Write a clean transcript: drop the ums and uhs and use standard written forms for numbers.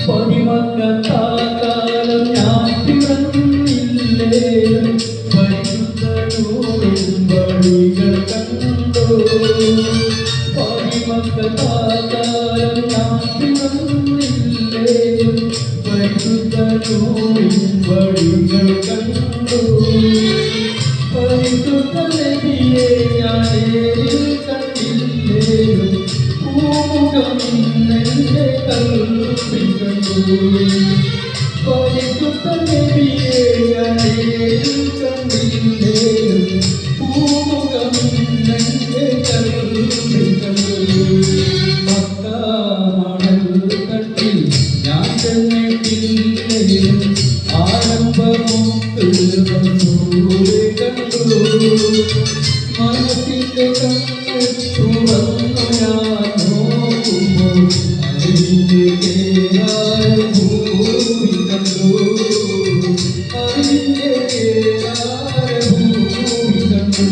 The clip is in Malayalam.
പതിമക്കാലം ഞാൻ പിറന്നില്ലേ പരിശുദ്ധനോടും വഴികൾ കണ്ടോ പതിമക്കാലം ഞാൻ പിറന്നില്ലേ പരിശുദ്ധനോടും വഴികൾ കണ്ടോ പരിശുദ്ധ നബിയെ ഞാൻ കണ്ടില്ലേ പൂമുഖം നിന്റെ കൽവിൽ കണ്ടു പരിശുദ്ധ നബിയെ ഞാൻ കണ്ടില്ലേ പൂമുഖം നിന്റെ കൽവിൽ കണ്ടു മക്ക മണൽ തട്ടിൽ ഞാൻ ചെന്നിട്ടില്ലേ ആരംഭമൊത്ത് റസൂലെ കണ്ടു മനസ്സിന്റെ കണ്ണ് തുറന്നു ഞാൻ നോക്കുമ്പോൾ അതിന്റെ കേരായ ഭൂമി കണ്ടു അതിന്റെ കേരായ ഭൂമി കണ്ടു